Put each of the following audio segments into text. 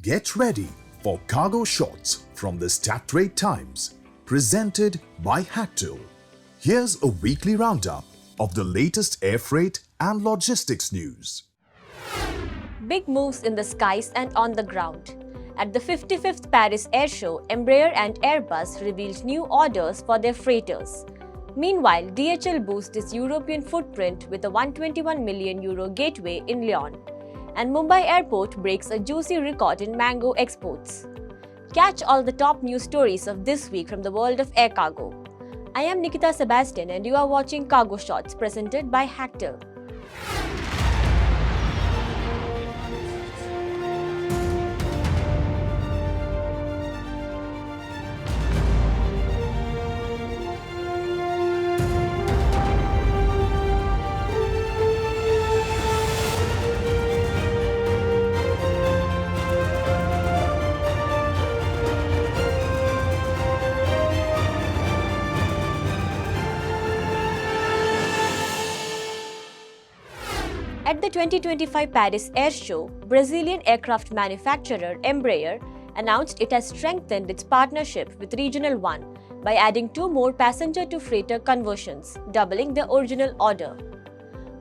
Get ready for cargo shots from the Strat Times, presented by HACTL. Here's a weekly roundup of the latest air freight and logistics news. Big moves in the skies and on the ground. At the 55th Paris Air Show, Embraer and Airbus revealed new orders for their freighters. Meanwhile, DHL boosts its European footprint with a €121 million gateway in Lyon. And Mumbai airport breaks a juicy record in mango exports. Catch all the top news stories of this week from the world of air cargo. I am Nikita Sebastian and you are watching Cargo Shots presented by HACTL. At the 2025 Paris Air Show, Brazilian aircraft manufacturer Embraer announced it has strengthened its partnership with Regional One by adding 2 more passenger-to-freighter conversions, doubling the original order.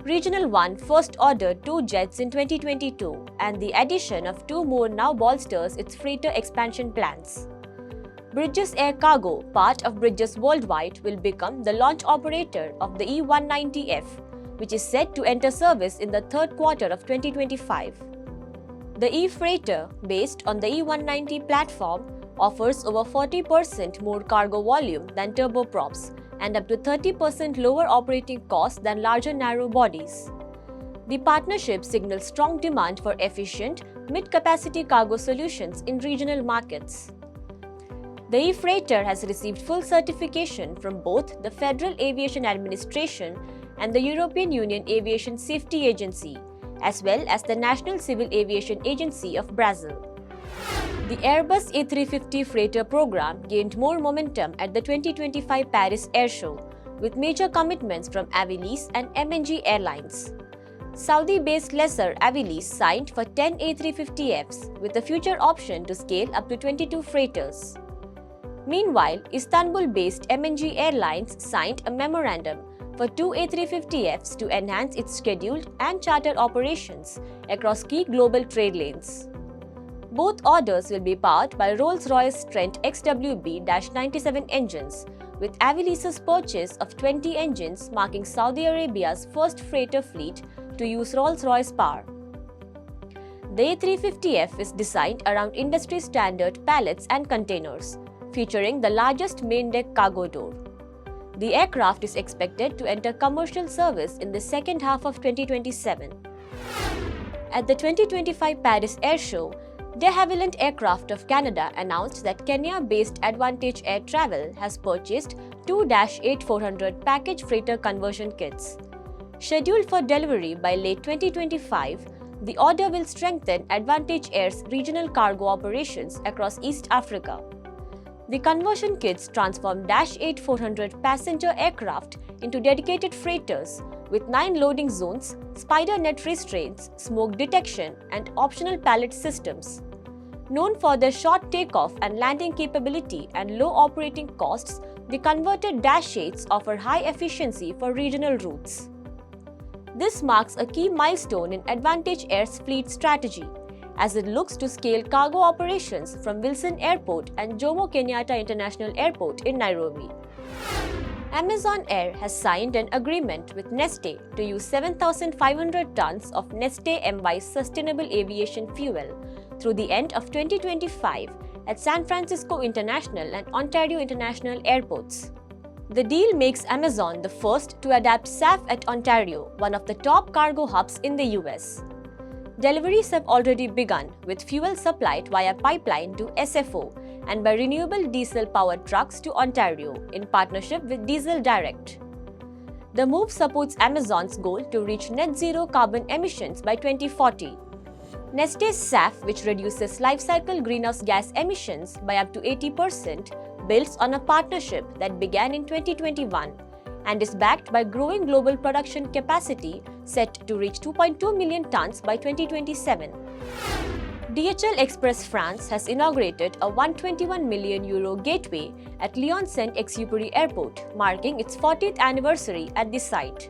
Regional One first ordered 2 jets in 2022, and the addition of 2 more now bolsters its freighter expansion plans. Bridges Air Cargo, part of Bridges Worldwide, will become the launch operator of the E190F, which is set to enter service in the third quarter of 2025. The E-Freighter, based on the E190 platform, offers over 40% more cargo volume than turboprops and up to 30% lower operating costs than larger narrow bodies. The partnership signals strong demand for efficient, mid-capacity cargo solutions in regional markets. The E-Freighter has received full certification from both the Federal Aviation Administration and the European Union Aviation Safety Agency, as well as the National Civil Aviation Agency of Brazil. The Airbus A350 freighter program gained more momentum at the 2025 Paris Air Show, with major commitments from Aviation and MNG Airlines. Saudi-based lessor Aviation signed for 10 A350Fs, with a future option to scale up to 22 freighters. Meanwhile, Istanbul-based MNG Airlines signed a memorandum for 2 A350Fs to enhance its scheduled and charter operations across key global trade lanes. Both orders will be powered by Rolls-Royce Trent XWB-97 engines, with Aviation's purchase of 20 engines marking Saudi Arabia's first freighter fleet to use Rolls-Royce power. The A350F is designed around industry-standard pallets and containers, featuring the largest main deck cargo door. The aircraft is expected to enter commercial service in the second half of 2027. At the 2025 Paris Air Show, de Havilland Aircraft of Canada announced that Kenya-based Advantage Air Travel has purchased 2 -8400 package freighter conversion kits. Scheduled for delivery by late 2025, the order will strengthen Advantage Air's regional cargo operations across East Africa. The conversion kits transform -8400 passenger aircraft into dedicated freighters with 9 loading zones, spider net restraints, smoke detection, and optional pallet systems. Known for their short takeoff and landing capability and low operating costs, the converted Dash 8s offer high efficiency for regional routes. This marks a key milestone in Advantage Air's fleet strategy, as it looks to scale cargo operations from Wilson Airport and Jomo Kenyatta International Airport in Nairobi. Amazon Air has signed an agreement with Neste to use 7,500 tons of Neste MY sustainable aviation fuel through the end of 2025 at San Francisco International and Ontario International airports. The deal makes Amazon the first to adapt SAF at Ontario, one of the top cargo hubs in the US. Deliveries have already begun, with fuel supplied via pipeline to SFO and by renewable diesel-powered trucks to Ontario in partnership with Diesel Direct. The move supports Amazon's goal to reach net zero carbon emissions by 2040. Neste's SAF, which reduces life-cycle greenhouse gas emissions by up to 80%, builds on a partnership that began in 2021 and is backed by growing global production capacity set to reach 2.2 million tons by 2027. DHL Express France has inaugurated a €121 million gateway at Lyon Saint-Exupéry Airport, marking its 40th anniversary at the site.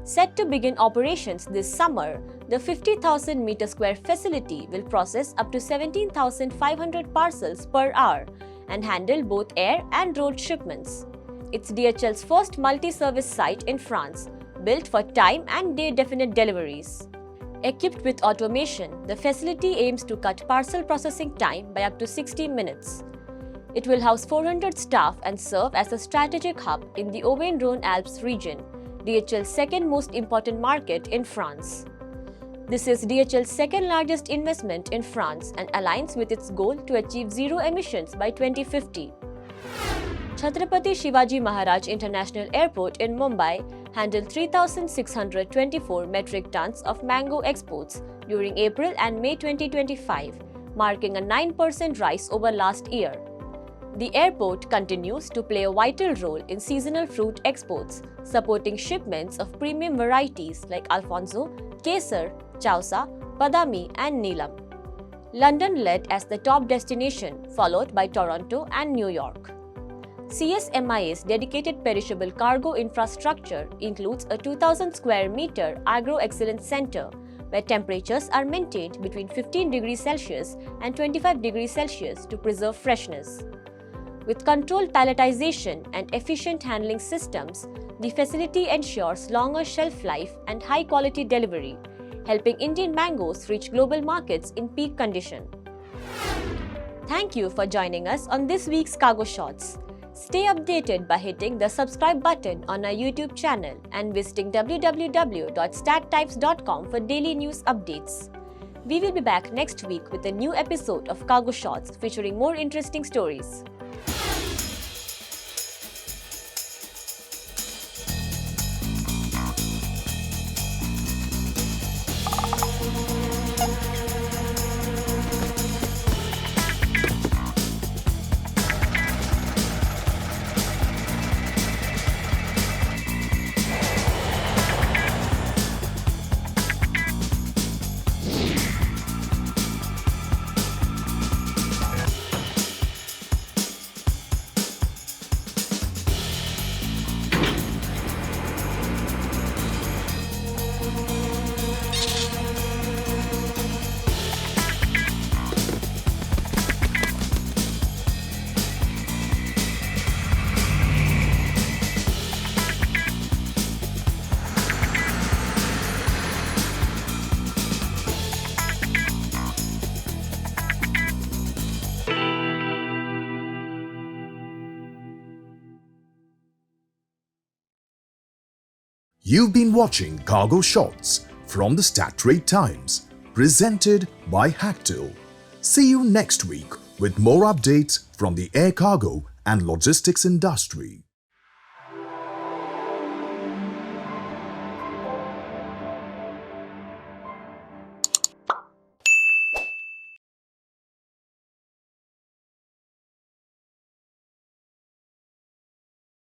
Set to begin operations this summer, the 50,000-meter-square facility will process up to 17,500 parcels per hour and handle both air and road shipments. It's DHL's first multi-service site in France, built for time and day-definite deliveries. Equipped with automation, the facility aims to cut parcel processing time by up to 60 minutes. It will house 400 staff and serve as a strategic hub in the Auvergne-Rhône-Alpes region, DHL's second most important market in France. This is DHL's second largest investment in France and aligns with its goal to achieve zero emissions by 2050. Chhatrapati Shivaji Maharaj International Airport in Mumbai handled 3,624 metric tons of mango exports during April and May 2025, marking a 9% rise over last year. The airport continues to play a vital role in seasonal fruit exports, supporting shipments of premium varieties like Alfonso, Kesar, Chausa, Badami and Neelam. London led as the top destination, followed by Toronto and New York. CSMIA's dedicated perishable cargo infrastructure includes a 2,000 square meter agro-excellence center where temperatures are maintained between 15 degrees Celsius and 25 degrees Celsius to preserve freshness. With controlled palletization and efficient handling systems, the facility ensures longer shelf life and high-quality delivery, helping Indian mangoes reach global markets in peak condition. Thank you for joining us on this week's Cargo Shots. Stay updated by hitting the subscribe button on our YouTube channel and visiting www.stattypes.com for daily news updates. We will be back next week with a new episode of Cargo Shots featuring more interesting stories. You've been watching Cargo Shots from the Stattrade Times, presented by HACTL. See you next week with more updates from the air cargo and logistics industry.